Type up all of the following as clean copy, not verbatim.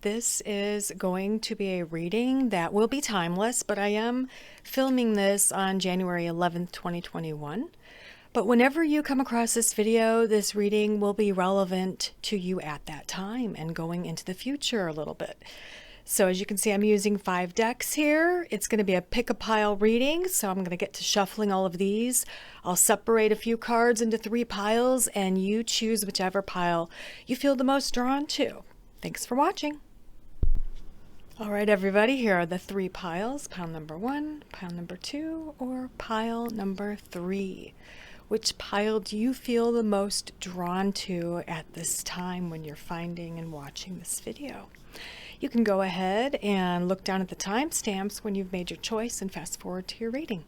This is going to be a reading that will be timeless, but I am filming this on January 11th, 2021. But whenever you come across this video, this reading will be relevant to you at that time and going into the future a little bit. So as you can see, I'm using 5 decks here. It's going to be a pick-a-pile reading, so I'm going to get to shuffling all of these. I'll separate a few cards into 3 piles, and you choose whichever pile you feel the most drawn to. Thanks for watching. All right, everybody, here are the 3 piles. Pile number 1, pile number 2, or pile number 3. Which pile do you feel the most drawn to at this time when you're finding and watching this video? You can go ahead and look down at the timestamps when you've made your choice and fast forward to your reading.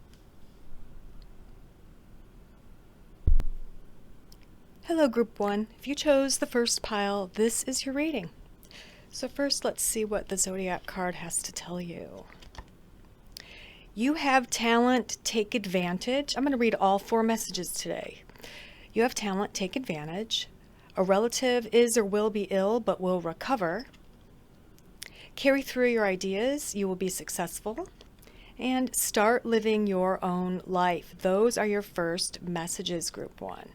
Hello, Group 1. If you chose the first pile, this is your reading. So first, let's see what the Zodiac card has to tell you. You have talent, take advantage. I'm going to read all 4 messages today. You have talent, take advantage. A relative is or will be ill but will recover. Carry through your ideas, you will be successful. And start living your own life. Those are your first messages, Group 1.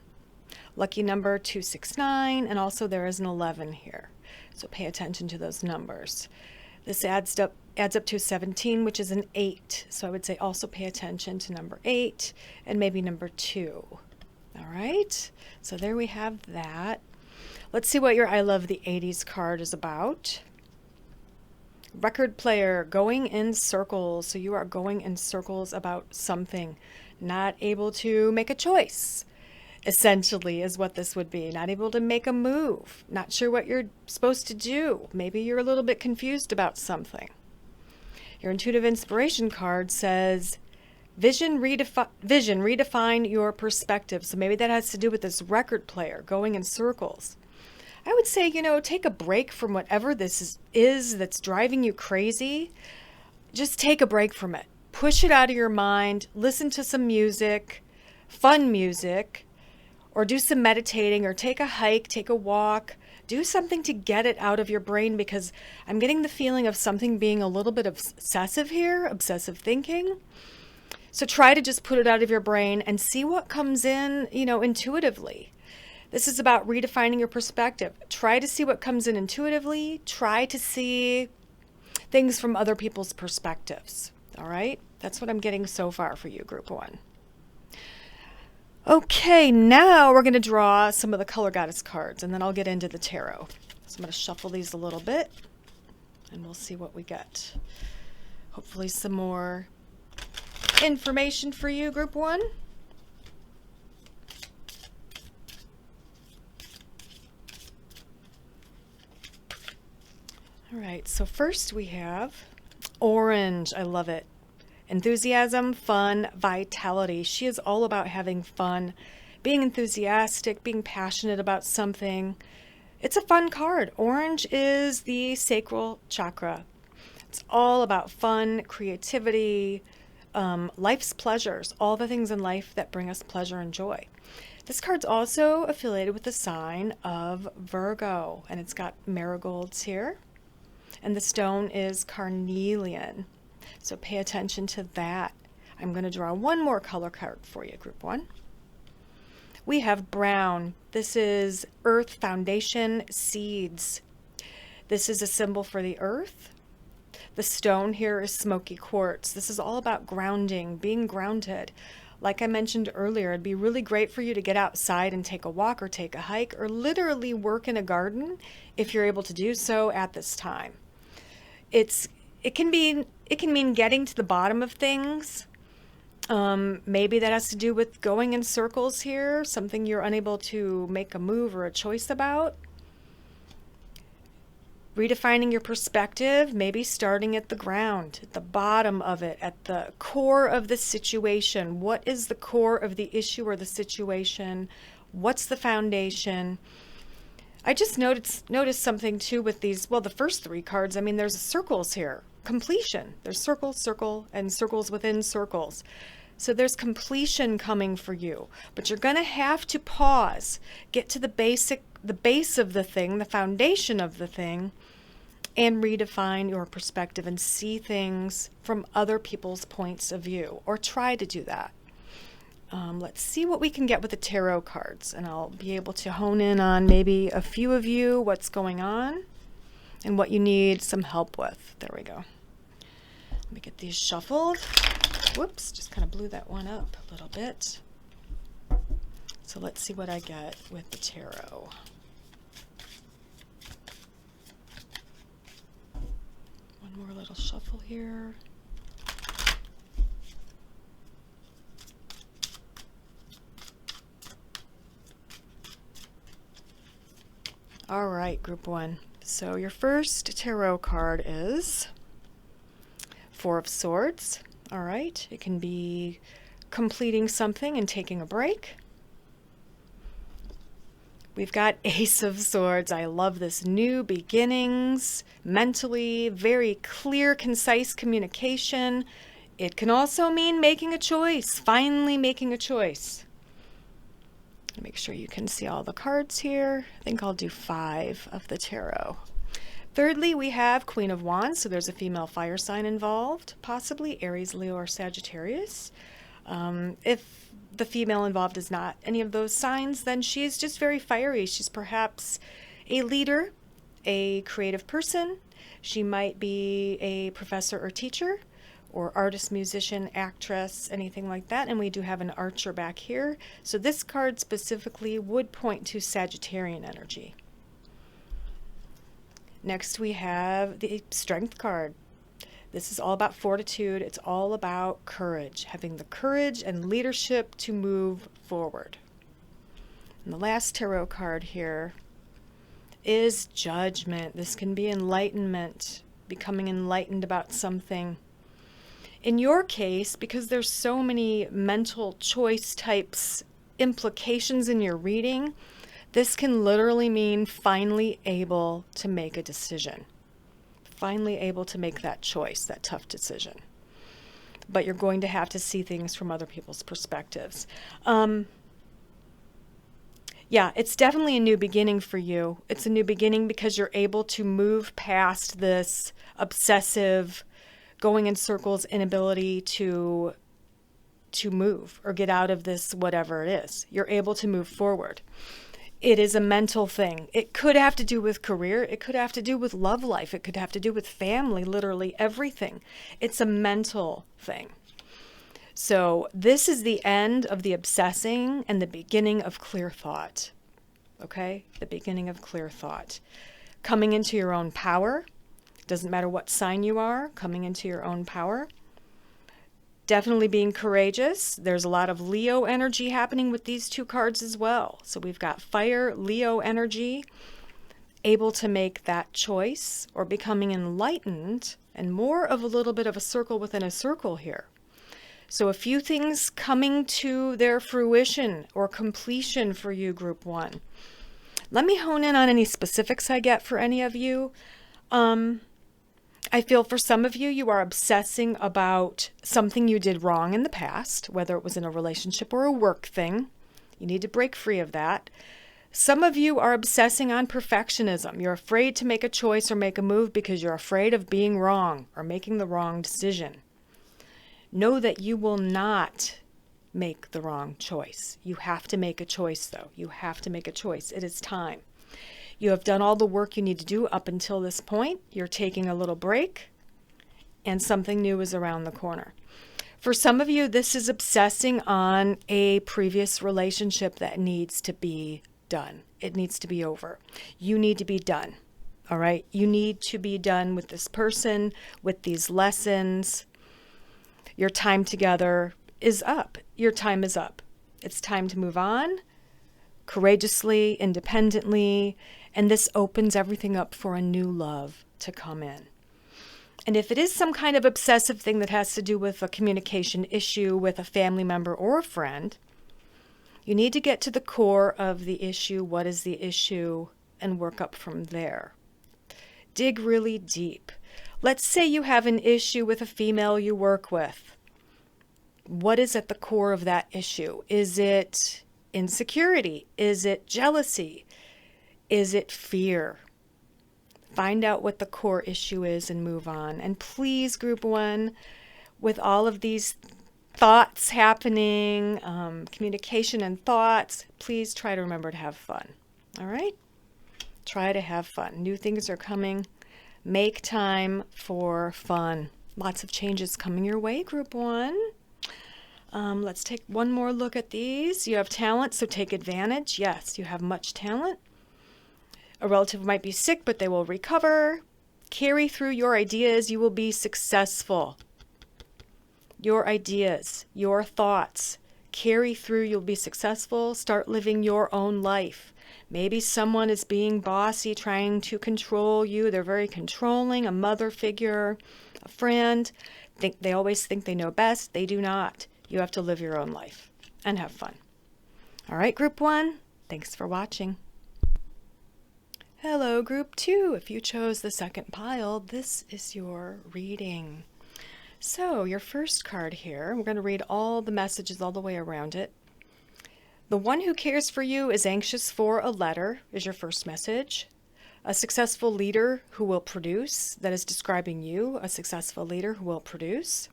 Lucky number 269, and also there is an 11 here. So pay attention to those numbers. This adds up to 17, which is an 8. So I would say also pay attention to number 8 and maybe number 2. All right, so there we have that. Let's see what your I Love the 80s card is about. Record player, going in circles. So you are going in circles about something, not able to make a choice. Essentially is what this would be. Not able to make a move. Not sure what you're supposed to do. Maybe you're a little bit confused about something. Your intuitive inspiration card says, vision, redefine your perspective. So maybe that has to do with this record player going in circles. I would say, take a break from whatever this is that's driving you crazy. Just take a break from it. Push it out of your mind. Listen to some music, fun music. Or do some meditating, or take a hike, take a walk, do something to get it out of your brain, because I'm getting the feeling of something being a little bit obsessive here, obsessive thinking. So try to just put it out of your brain and see what comes in, intuitively. This is about redefining your perspective. Try to see what comes in intuitively. Try to see things from other people's perspectives. All right? That's what I'm getting so far for you, Group 1. Okay, now we're going to draw some of the Color Goddess cards, and then I'll get into the tarot. So I'm going to shuffle these a little bit, and we'll see what we get. Hopefully some more information for you, Group 1. All right, so first we have orange. I love it. Enthusiasm, fun, vitality. She is all about having fun, being enthusiastic, being passionate about something. It's a fun card. Orange is the sacral chakra. It's all about fun, creativity, life's pleasures, all the things in life that bring us pleasure and joy. This card's also affiliated with the sign of Virgo, and it's got marigolds here. And the stone is carnelian. So pay attention to that. I'm going to draw one more color card for you, Group 1. We have brown. This is earth, foundation, seeds. This is a symbol for the earth. The stone here is smoky quartz. This is all about grounding, being grounded. Like I mentioned earlier, it'd be really great for you to get outside and take a walk or take a hike or literally work in a garden if you're able to do so at this time. It can mean getting to the bottom of things. Maybe that has to do with going in circles here, something you're unable to make a move or a choice about. Redefining your perspective, maybe starting at the ground, at the bottom of it, at the core of the situation. What is the core of the issue or the situation? What's the foundation? I just noticed something too with these, the first 3 cards. I mean, there's circles here. Completion. There's circle, circle, and circles within circles. So there's completion coming for you. But you're going to have to pause, get to the base of the thing, the foundation of the thing, and redefine your perspective and see things from other people's points of view, or try to do that. Let's see what we can get with the tarot cards, and I'll be able to hone in on maybe a few of you, what's going on, and what you need some help with. There we go. Let me get these shuffled. Whoops, just kind of blew that one up a little bit. So let's see what I get with the tarot. One more little shuffle here. All right, group one. So your first tarot card is Four of Swords. All right, it can be completing something and taking a break. We've got Ace of Swords. I love this. New beginnings, mentally, very clear, concise communication. It can also mean making a choice, finally making a choice. Make sure you can see all the cards here. I think I'll do 5 of the tarot. Thirdly, we have Queen of Wands, so there's a female fire sign involved, possibly Aries, Leo, or Sagittarius. If the female involved is not any of those signs, then she is just very fiery. She's perhaps a leader, a creative person. She might be a professor or teacher, or artist, musician, actress, anything like that. And we do have an archer back here. So this card specifically would point to Sagittarian energy. Next we have the Strength card. This is all about fortitude. It's all about courage, having the courage and leadership to move forward. And the last tarot card here is Judgment. This can be enlightenment, becoming enlightened about something. In your case, because there's so many mental choice types implications in your reading, this can literally mean finally able to make a decision. Finally able to make that choice, that tough decision. But you're going to have to see things from other people's perspectives. Yeah, it's definitely a new beginning for you. It's a new beginning because you're able to move past this obsessive, going in circles inability to move or get out of this whatever it is. You're able to move forward. It is a mental thing. It could have to do with career. It could have to do with love life. It could have to do with family, literally everything. It's a mental thing. So this is the end of the obsessing and the beginning of clear thought. Okay? The beginning of clear thought. Coming into your own power. Doesn't matter what sign you are, coming into your own power. Definitely being courageous. There's a lot of Leo energy happening with these two cards as well. So we've got fire, Leo energy, able to make that choice or becoming enlightened, and more of a little bit of a circle within a circle here. So a few things coming to their fruition or completion for you, group one. Let me hone in on any specifics I get for any of you. I feel for some of you, you are obsessing about something you did wrong in the past, whether it was in a relationship or a work thing. You need to break free of that. Some of you are obsessing on perfectionism. You're afraid to make a choice or make a move because you're afraid of being wrong or making the wrong decision. Know that you will not make the wrong choice. You have to make a choice, though. You have to make a choice. It is time. You have done all the work you need to do up until this point. You're taking a little break, and something new is around the corner. For some of you, this is obsessing on a previous relationship that needs to be done. It needs to be over. You need to be done, all right? You need to be done with this person, with these lessons. Your time together is up. Your time is up. It's time to move on courageously, independently, and this opens everything up for a new love to come in. And if it is some kind of obsessive thing that has to do with a communication issue with a family member or a friend, you need to get to the core of the issue. What is the issue? And work up from there. Dig really deep. Let's say you have an issue with a female you work with. What is at the core of that issue? Is it insecurity? Is it jealousy? Is it fear? Find out what the core issue is and move on. And please, Group 1, with all of these thoughts happening, communication and thoughts, please try to remember to have fun. All right? Try to have fun. New things are coming. Make time for fun. Lots of changes coming your way, Group 1. Let's take one more look at these. You have talent, so take advantage. Yes, you have much talent. A relative might be sick, but they will recover. Carry through your ideas. You will be successful. Your ideas, your thoughts, carry through. You'll be successful. Start living your own life. Maybe someone is being bossy, trying to control you. They're very controlling, a mother figure, a friend. They always think they know best. They do not. You have to live your own life and have fun. All right, Group 1, thanks for watching. Hello, Group 2. If you chose the second pile, this is your reading. So your first card here, we're going to read all the messages all the way around it. The one who cares for you is anxious for a letter, is your first message. A successful leader who will produce, that is describing you, a successful leader who will produce.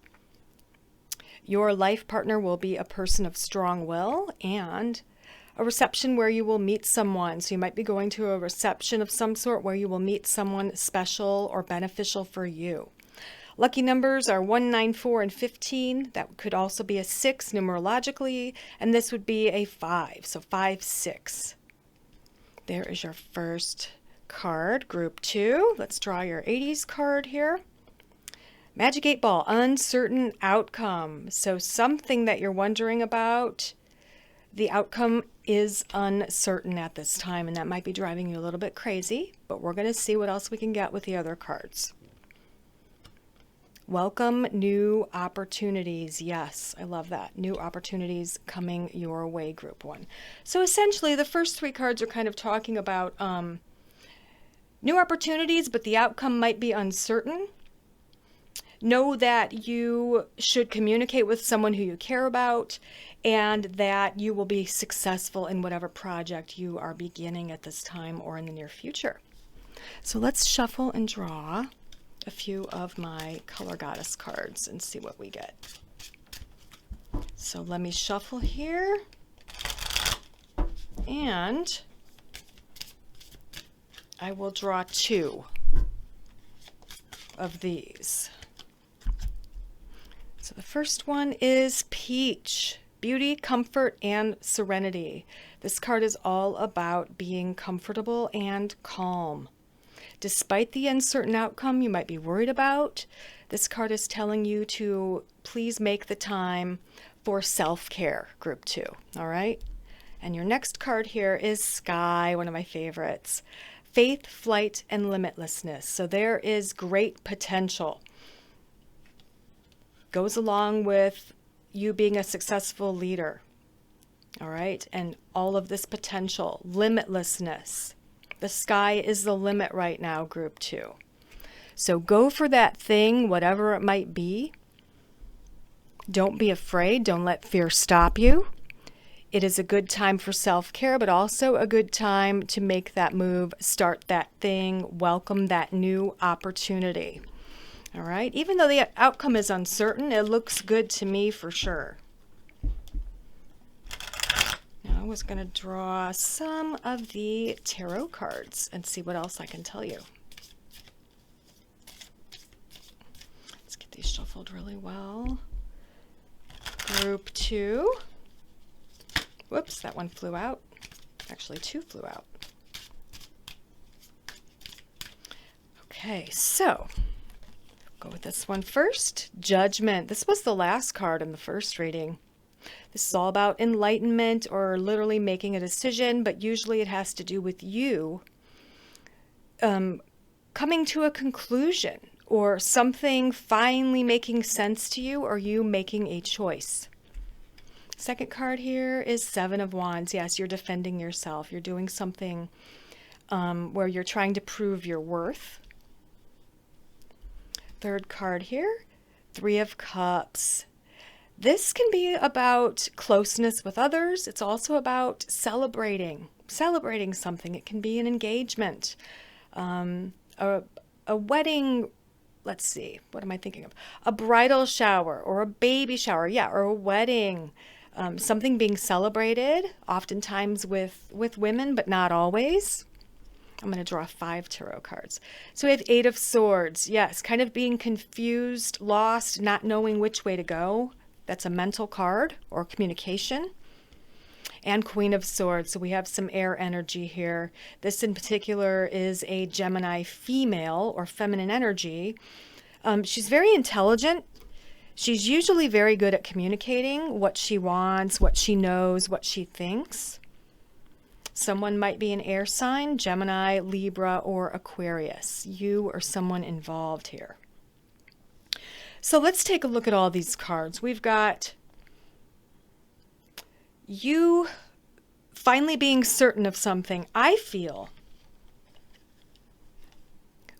Your life partner will be a person of strong will, and a reception where you will meet someone. So you might be going to a reception of some sort where you will meet someone special or beneficial for you. Lucky numbers are 1, 9, 4, and 15. That could also be a 6 numerologically, and this would be a 5. So 5, 6. There is your first card, Group 2. Let's draw your 80s card here. Magic 8 Ball, uncertain outcome. So something that you're wondering about, the outcome is uncertain at this time, and that might be driving you a little bit crazy, but we're going to see what else we can get with the other cards. Welcome new opportunities. Yes, I love that. New opportunities coming your way, Group 1. So essentially, the first 3 cards are kind of talking about new opportunities, but the outcome might be uncertain. Know that you should communicate with someone who you care about, and that you will be successful in whatever project you are beginning at this time or in the near future. So let's shuffle and draw a few of my color goddess cards and see what we get. So let me shuffle here, and I will draw 2 of these. So the first one is Peach, beauty, comfort, and serenity. This card is all about being comfortable and calm. Despite the uncertain outcome you might be worried about, this card is telling you to please make the time for self-care, Group 2, all right? And your next card here is Sky, one of my favorites. Faith, flight, and limitlessness. So there is great potential. Goes along with you being a successful leader, all right? And all of this potential, limitlessness. The sky is the limit right now, Group 2. So go for that thing, whatever it might be. Don't be afraid. Don't let fear stop you. It is a good time for self-care, but also a good time to make that move, start that thing, welcome that new opportunity. All right? Even though the outcome is uncertain, it looks good to me for sure. Now I was going to draw some of the tarot cards and see what else I can tell you. Let's get these shuffled really well. Group 2. Whoops, that one flew out. Actually, 2 flew out. Okay, so go with this one first. Judgment. This was the last card in the first reading. This is all about enlightenment or literally making a decision, but usually it has to do with you coming to a conclusion or something finally making sense to you, or you making a choice. Second card here is 7 of Wands. Yes, you're defending yourself. You're doing something where you're trying to prove your worth. Third card here, 3 of Cups. This can be about closeness with others. It's also about celebrating something. It can be an engagement, a a wedding, let's see, what am I thinking of? A bridal shower or a baby shower, yeah, or a wedding, something being celebrated, oftentimes with women, but not always. I'm going to draw 5 tarot cards. So we have 8 of Swords. Yes, kind of being confused, lost, not knowing which way to go. That's a mental card or communication. And Queen of Swords. So we have some air energy here. This in particular is a Gemini female or feminine energy. She's very intelligent. She's usually very good at communicating what she wants, what she knows, what she thinks. Someone might be an air sign, Gemini, Libra, or Aquarius. You or someone involved here. So let's take a look at all these cards. We've got you finally being certain of something. I feel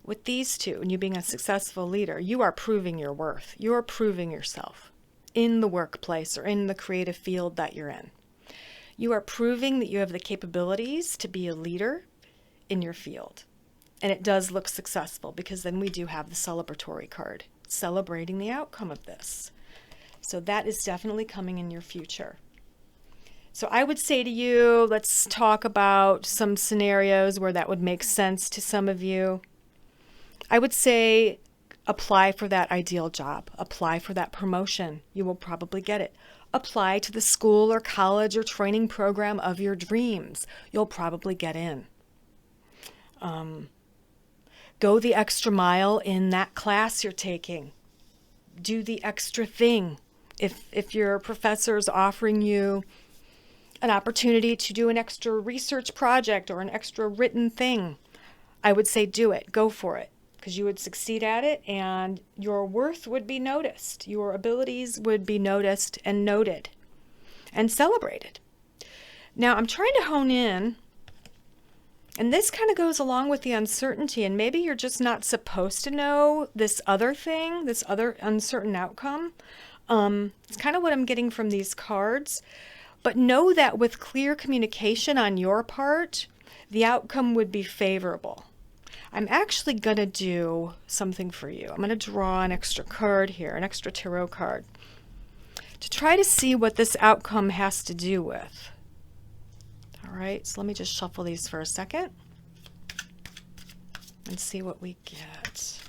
with these two, and you being a successful leader, you are proving your worth. You're proving yourself in the workplace or in the creative field that you're in. You are proving that you have the capabilities to be a leader in your field. And it does look successful because then we do have the celebratory card, celebrating the outcome of this. So that is definitely coming in your future. So I would say to you, let's talk about some scenarios where that would make sense to some of you. I would say apply for that ideal job. Apply for that promotion. You will probably get it. Apply to the school or college or training program of your dreams. You'll probably get in. Go the extra mile in that class you're taking. Do the extra thing. If your professor is offering you an opportunity to do an extra research project or an extra written thing, I would say do it. Go for it. Because you would succeed at it and your worth would be noticed. Your abilities would be noticed and noted and celebrated. Now, I'm trying to hone in, and this kind of goes along with the uncertainty, and maybe you're just not supposed to know this other thing, this other uncertain outcome. It's kind of what I'm getting from these cards. But know that with clear communication on your part, the outcome would be favorable. I'm actually going to do something for you. I'm going to draw an extra card here, an extra tarot card, to try to see what this outcome has to do with. All right, so let me just shuffle these for a second and see what we get.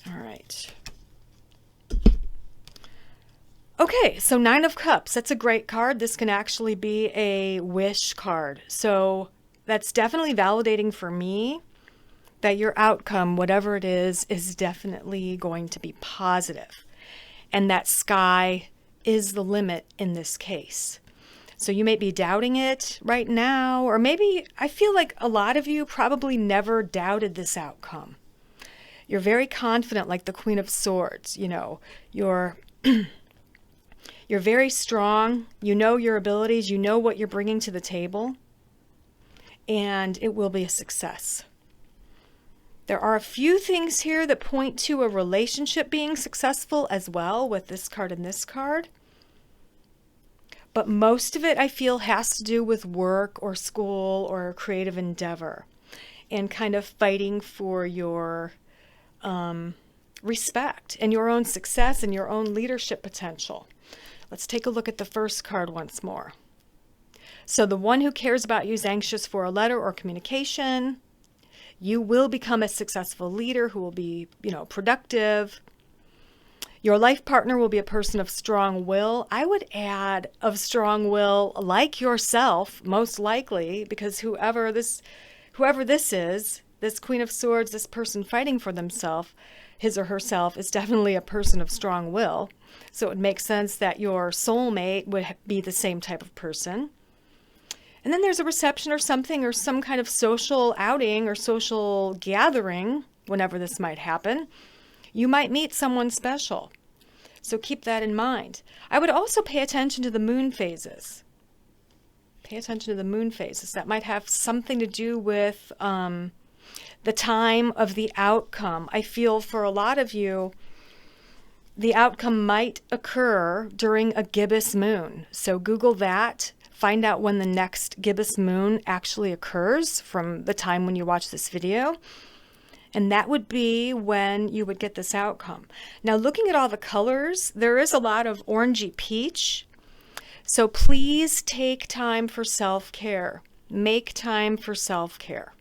All right. Okay, so 9 of Cups, that's a great card. This can actually be a wish card. So that's definitely validating for me that your outcome, whatever it is definitely going to be positive. And that sky is the limit in this case. So you may be doubting it right now, or maybe I feel like a lot of you probably never doubted this outcome. You're very confident, like the Queen of Swords. You know, you're very strong, you know your abilities, you know what you're bringing to the table, and it will be a success. There are a few things here that point to a relationship being successful as well with this card and this card. But most of it, I feel, has to do with work or school or creative endeavor and kind of fighting for your respect and your own success and your own leadership potential. Let's take a look at the first card once more. So the one who cares about you is anxious for a letter or communication. You will become a successful leader who will be, productive. Your life partner will be a person of strong will. I would add of strong will like yourself, most likely, because whoever this is, this Queen of Swords, this person fighting for themselves, his or herself, is definitely a person of strong will. So it would make sense that your soulmate would be the same type of person. And then there's a reception or something, or some kind of social outing or social gathering, whenever this might happen. You might meet someone special. So keep that in mind. I would also pay attention to the moon phases. Pay attention to the moon phases. That might have something to do with the time of the outcome. I feel for a lot of you, the outcome might occur during a gibbous moon. So Google that. find out when the next gibbous moon actually occurs from the time when you watch this video. And that would be when you would get this outcome. Now, looking at all the colors, there is a lot of orangey peach. So please take time for self-care. Make time for self-care.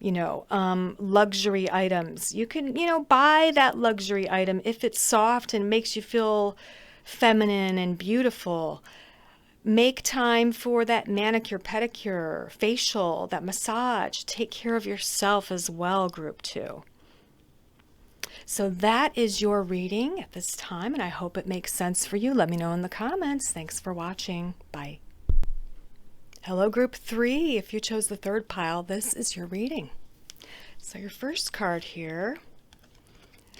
Luxury items. You can, buy that luxury item if it's soft and makes you feel feminine and beautiful. Make time for that manicure, pedicure, facial, that massage. Take care of yourself as well, group 2. So that is your reading at this time, and I hope it makes sense for you. Let me know in the comments. Thanks for watching. Bye. Hello, group 3. If you chose the 3rd pile, this is your reading. So your first card here,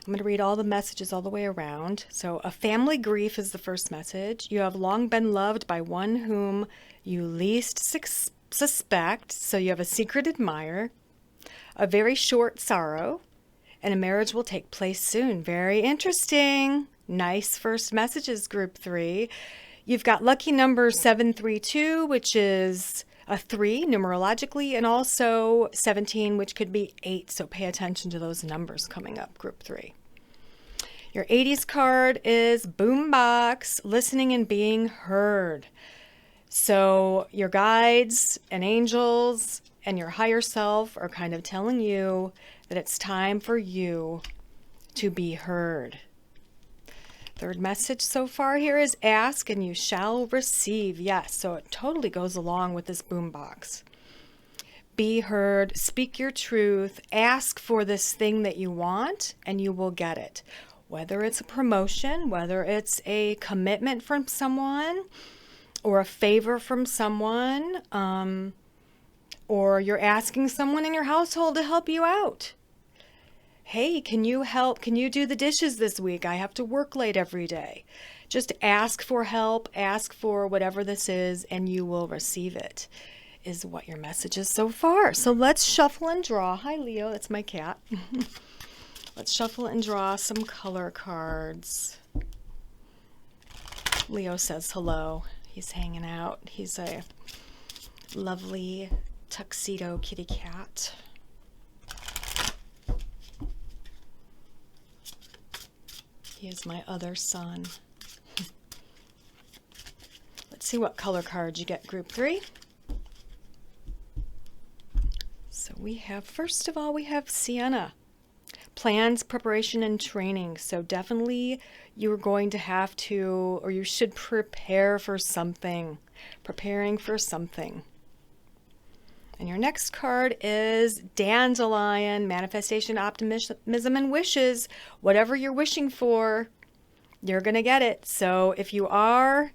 I'm going to read all the messages all the way around. So a family grief is the first message. You have long been loved by one whom you least suspect, so you have a secret admirer. A very short sorrow, and a marriage will take place soon. Very interesting. Nice first messages, group 3. You've got lucky number 732, which is a 3 numerologically, and also 17, which could be 8. So pay attention to those numbers coming up, group 3. Your 80s card is boombox, listening and being heard. So your guides and angels and your higher self are kind of telling you that it's time for you to be heard. Third message so far here is ask and you shall receive. Yes, so it totally goes along with this boombox. Be heard, speak your truth, ask for this thing that you want, and you will get it. Whether it's a promotion, whether it's a commitment from someone, or a favor from someone, or you're asking someone in your household to help you out. Hey, can you help? Can you do the dishes this week? I have to work late every day. Just ask for help, ask for whatever this is, and you will receive it, is what your message is so far. So let's shuffle and draw. Hi, Leo, that's my cat. Let's shuffle and draw some color cards. Leo says hello. He's hanging out. He's a lovely tuxedo kitty cat. He is my other son. Let's see what color cards you get, group 3. So we have, first of all, we have Sienna. Plans, preparation, and training. So definitely you're going to have to, or you should prepare for something. Preparing for something. And your next card is Dandelion, manifestation, optimism, and wishes. Whatever you're wishing for, you're going to get it. So if you are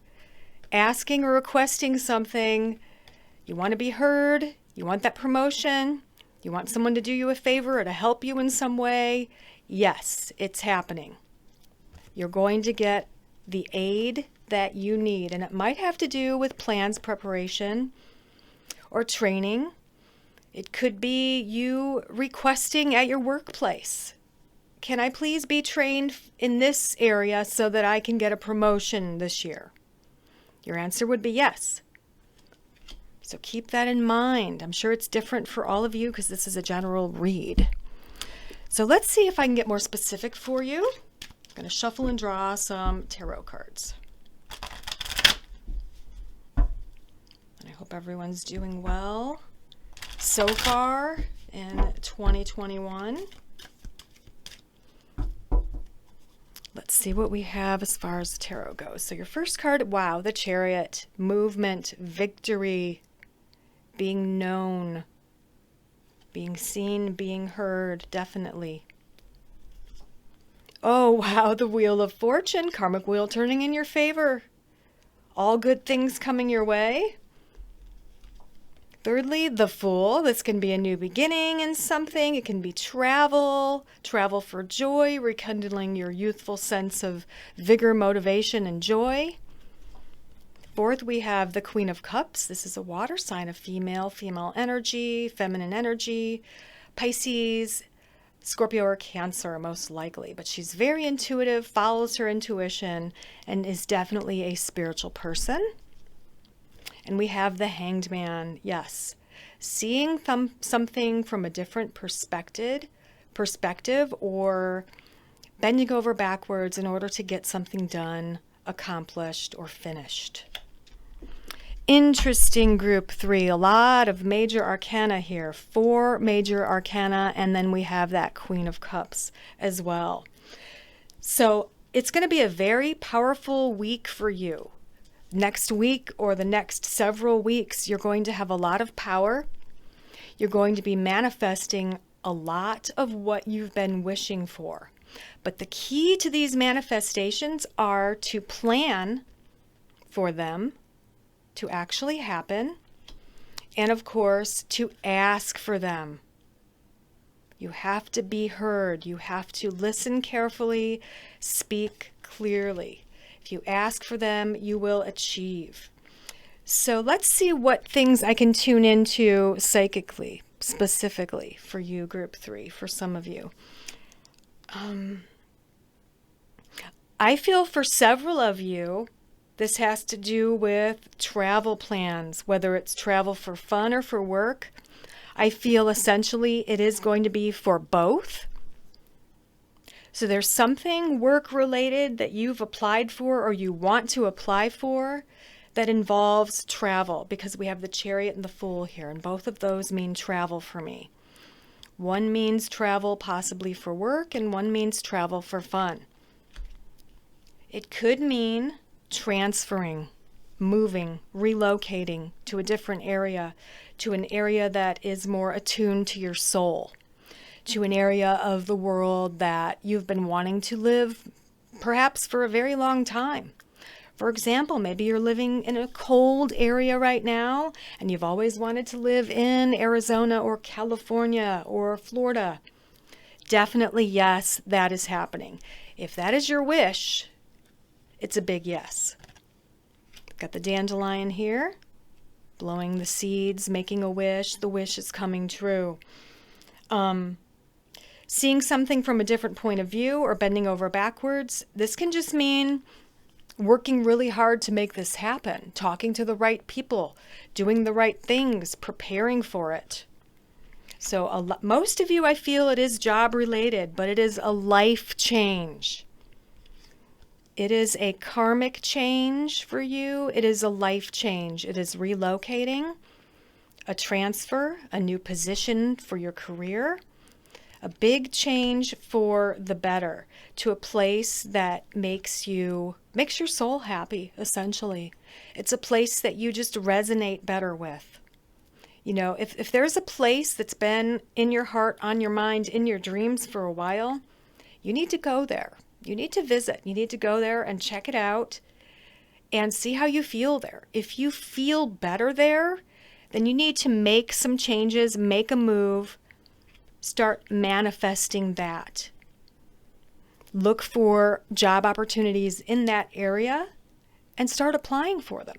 asking or requesting something, you want to be heard, you want that promotion, you want someone to do you a favor or to help you in some way, yes, it's happening. You're going to get the aid that you need. And it might have to do with plans, preparation, or training. It could be you requesting at your workplace. Can I please be trained in this area so that I can get a promotion this year? Your answer would be yes. So keep that in mind. I'm sure it's different for all of you because this is a general read. So let's see if I can get more specific for you. I'm going to shuffle and draw some tarot cards. I hope everyone's doing well so far in 2021. Let's see what we have as far as the tarot goes. So your first card, wow, the Chariot, movement, victory, being known, being seen, being heard, definitely. Oh, wow, the Wheel of Fortune, karmic wheel turning in your favor. All good things coming your way. Thirdly, the Fool. This can be a new beginning in something. It can be travel, travel for joy, rekindling your youthful sense of vigor, motivation, and joy. Fourth, we have the Queen of Cups. This is a water sign of female energy, feminine energy, Pisces, Scorpio, or Cancer, most likely. But she's very intuitive, follows her intuition, and is definitely a spiritual person. And we have the Hanged Man. Yes. Seeing something from a different perspective or bending over backwards in order to get something done, accomplished, or finished. Interesting group 3. A lot of major arcana here. 4 major arcana, and then we have that Queen of Cups as well. So it's going to be a very powerful week for you. Next week or the next several weeks, you're going to have a lot of power. You're going to be manifesting a lot of what you've been wishing for. But the key to these manifestations are to plan for them to actually happen, and of course, to ask for them. You have to be heard. You have to listen carefully, speak clearly. If you ask for them, you will achieve. So let's see what things I can tune into psychically, specifically for you, group 3, for some of you. I feel for several of you, this has to do with travel plans, whether it's travel for fun or for work. I feel essentially it is going to be for both. So there's something work-related that you've applied for or you want to apply for that involves travel, because we have the Chariot and the Fool here, and both of those mean travel for me. One means travel possibly for work, and one means travel for fun. It could mean transferring, moving, relocating to a different area, to an area that is more attuned to your soul, to an area of the world that you've been wanting to live perhaps for a very long time. For example, maybe you're living in a cold area right now and you've always wanted to live in Arizona or California or Florida. Definitely yes, that is happening. If that is your wish, it's a big yes. Got the dandelion here, blowing the seeds, making a wish. The wish is coming true. Seeing something from a different point of view or bending over backwards, this can just mean working really hard to make this happen, talking to the right people, doing the right things, preparing for it. So most of you, I feel it is job related, but it is a life change. It is a karmic change for you. It is a life change. It is relocating, a transfer, a new position for your career, a big change for the better, to a place that makes your soul happy, essentially. It's a place that you just resonate better with. You know, if there's a place that's been in your heart, on your mind, in your dreams for a while, you need to go there. You need to visit. You need to go there and check it out and see how you feel there. If you feel better there, then you need to make some changes, make a move, start manifesting that. Look for job opportunities in that area and start applying for them.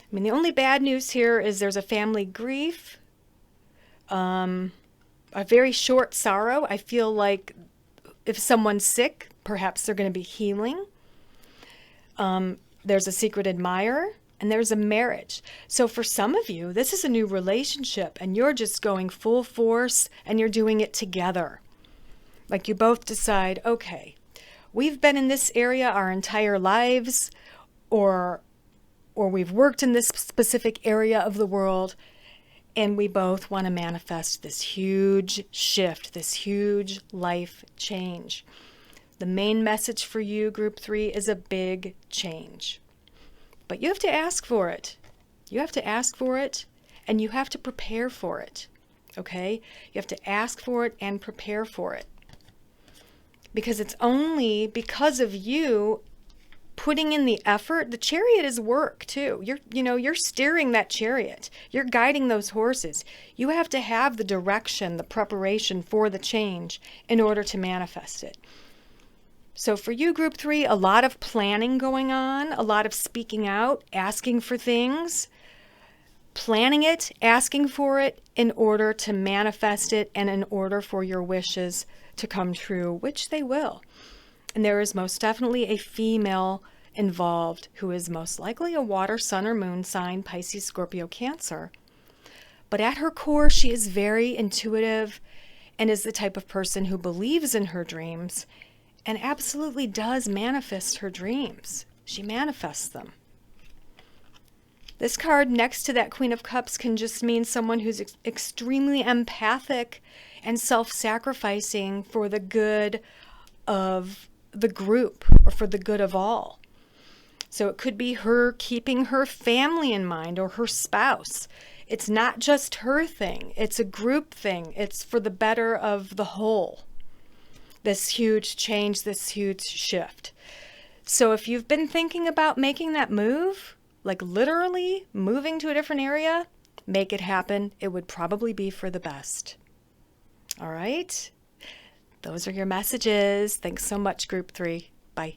I mean, the only bad news here is there's a family grief, a very short sorrow. I feel like if someone's sick, perhaps they're going to be healing. There's a secret admirer, and there's a marriage. So for some of you, this is a new relationship, and you're just going full force, and you're doing it together. Like you both decide, okay, we've been in this area our entire lives, or we've worked in this specific area of the world, and we both want to manifest this huge shift, this huge life change. The main message for you, group 3, is a big change. But you have to ask for it. You have to ask for it, and you have to prepare for it. Okay? You have to ask for it and prepare for it. Because it's only because of you putting in the effort. The chariot is work too. You're steering that chariot. You're guiding those horses. You have to have the direction, the preparation for the change in order to manifest it. So for you, group 3, a lot of planning going on, a lot of speaking out, asking for things, planning it, asking for it in order to manifest it and in order for your wishes to come true, which they will. And there is most definitely a female involved who is most likely a water, sun, or moon sign, Pisces, Scorpio, Cancer. But at her core, she is very intuitive and is the type of person who believes in her dreams and absolutely does manifest her dreams. She manifests them. This card next to that Queen of Cups can just mean someone who's extremely empathic and self-sacrificing for the good of the group or for the good of all. So it could be her keeping her family in mind or her spouse. It's not just her thing. It's a group thing. It's for the better of the whole. This huge change, this huge shift. So if you've been thinking about making that move, like literally moving to a different area, make it happen. It would probably be for the best. All right? Those are your messages. Thanks so much, Group 3. Bye.